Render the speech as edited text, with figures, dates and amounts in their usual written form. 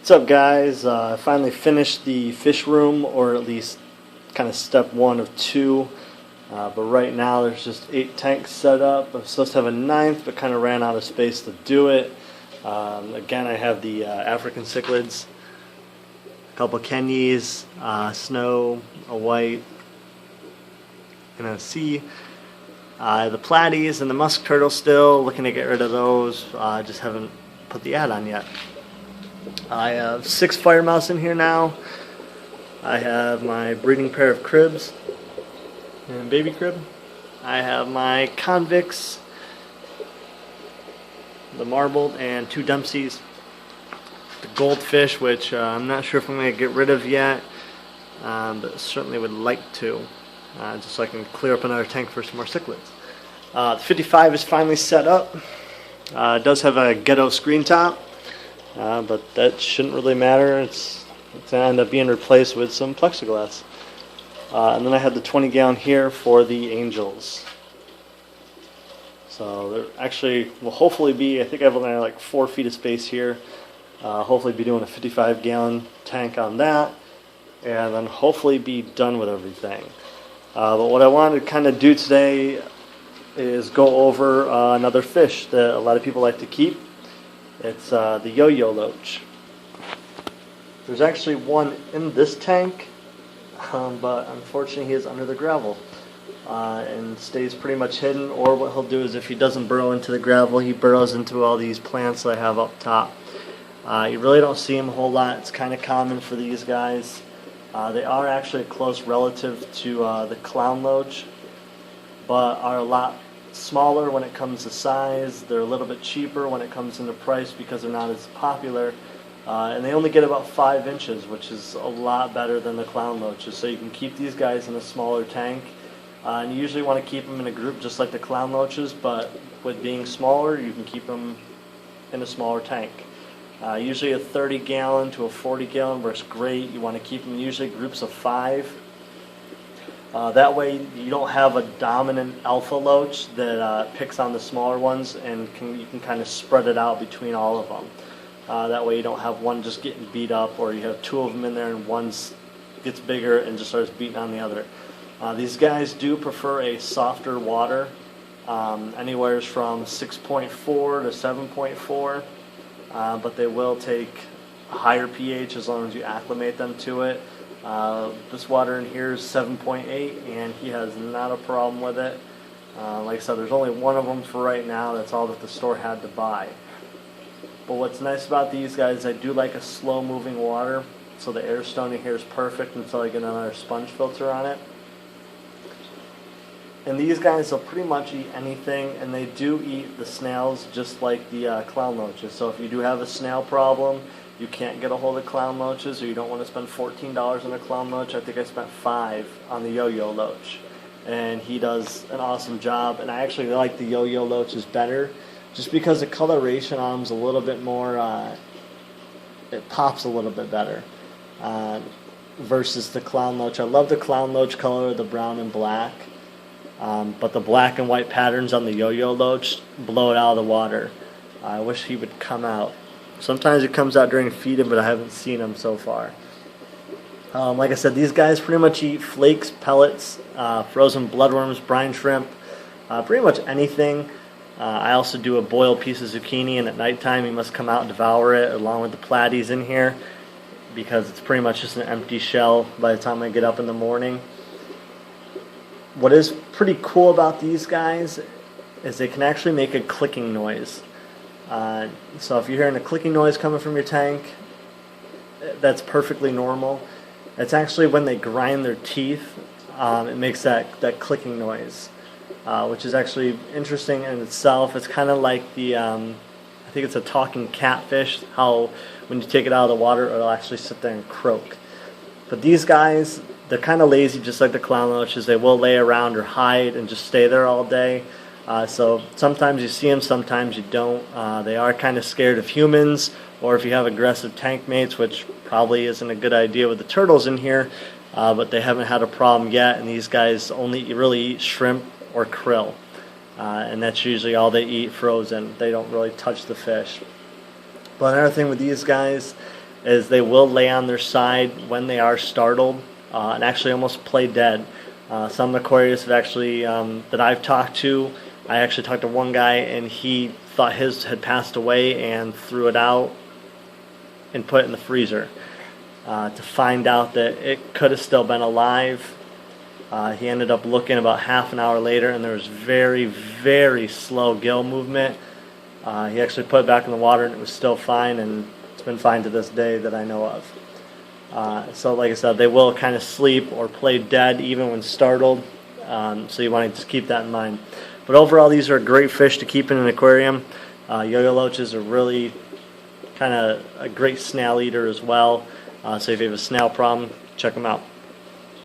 What's up, guys? I finally finished the fish room, or at least kind of step one of two. But right now there's just 8 tanks set up. I'm supposed to have a 9th, but kind of ran out of space to do it. Again, I have the African cichlids, a couple Kenyes, snow, a white, and a sea. The platies and the musk turtle still, looking to get rid of those. Just haven't put the ad on yet. I have 6 fire mouse in here now. I have my breeding pair of cribs and baby crib. I have my convicts, the marbled, and 2 Dempseys. The goldfish, which I'm not sure if I'm going to get rid of yet, but certainly would like to, just so I can clear up another tank for some more cichlids. The 55 is finally set up. It does have a ghetto screen top, but that shouldn't really matter. It's going to end up being replaced with some plexiglass. And then I have the 20 gallon here for the angels. So there actually will hopefully be, I think I have only like 4 feet of space here. Hopefully be doing a 55 gallon tank on that, and then hopefully be done with everything. But what I wanted to kind of do today is go over another fish that a lot of people like to keep. It's the Yoyo loach. There's actually one in this tank, but unfortunately he is under the gravel and stays pretty much hidden. Or what he'll do is, if he doesn't burrow into the gravel, he burrows into all these plants that I have up top. You really don't see him a whole lot. It's kind of common for these guys. They are actually a close relative to the clown loach, but are a lot smaller when it comes to size. They're a little bit cheaper when it comes into price because they're not as popular. And they only get about 5 inches, which is a lot better than the clown loaches. So you can keep these guys in a smaller tank. And you usually want to keep them in a group just like the clown loaches, but with being smaller, you can keep them in a smaller tank. Usually a 30 gallon to a 40 gallon works great. You want to keep them usually groups of 5. That way you don't have a dominant alpha loach that picks on the smaller ones, and you can kind of spread it out between all of them. That way you don't have one just getting beat up, or you have 2 of them in there and one gets bigger and just starts beating on the other. These guys do prefer a softer water, anywhere from 6.4 to 7.4, but they will take a higher pH as long as you acclimate them to it. This water in here is 7.8, and he has not a problem with it. Like I said, there's only one of them for right now. That's all that the store had to buy. But what's nice about these guys, I do like a slow moving water, so the air stone in here is perfect until I get another sponge filter on it. And these guys will pretty much eat anything, and they do eat the snails just like the clown loaches. So if you do have a snail problem, you can't get a hold of clown loaches, or you don't want to spend $14 on a clown loach, I think I spent $5 on the Yoyo loach. And he does an awesome job, and I actually like the Yoyo loaches better, just because the coloration on them is a little bit more, it pops a little bit better versus the clown loach. I love the clown loach color, the brown and black, but the black and white patterns on the Yoyo loach blow it out of the water. I wish he would come out. Sometimes it comes out during feeding, but I haven't seen him so far. Like I said, these guys pretty much eat flakes, pellets, frozen bloodworms, brine shrimp, pretty much anything. I also do a boiled piece of zucchini, and at nighttime he must come out and devour it along with the platies in here, because it's pretty much just an empty shell by the time I get up in the morning. What is pretty cool about these guys is they can actually make a clicking noise. So if you're hearing a clicking noise coming from your tank, that's perfectly normal. It's actually when they grind their teeth, it makes that clicking noise, which is actually interesting in itself. It's kind of like the, I think it's a talking catfish, how when you take it out of the water, it'll actually sit there and croak. But these guys, they're kind of lazy, just like the clown loaches. They will lay around or hide and just stay there all day. So sometimes you see them, sometimes you don't. They are kind of scared of humans, or if you have aggressive tank mates, which probably isn't a good idea with the turtles in here, but they haven't had a problem yet. And these guys only really eat shrimp or krill, and that's usually all they eat frozen. They don't really touch the fish. But another thing with these guys, is they will lay on their side when they are startled and actually almost play dead. Some aquariums have actually, that I've talked to, I actually talked to one guy and he thought his had passed away and threw it out and put it in the freezer to find out that it could have still been alive. He ended up looking about half an hour later and there was very, very slow gill movement. He actually put it back in the water and it was still fine, and it's been fine to this day that I know of. So like I said, they will kind of sleep or play dead even when startled, so you want to just keep that in mind. But overall, these are great fish to keep in an aquarium. Yoyo loaches are really kind of a great snail eater as well, so if you have a snail problem, check them out.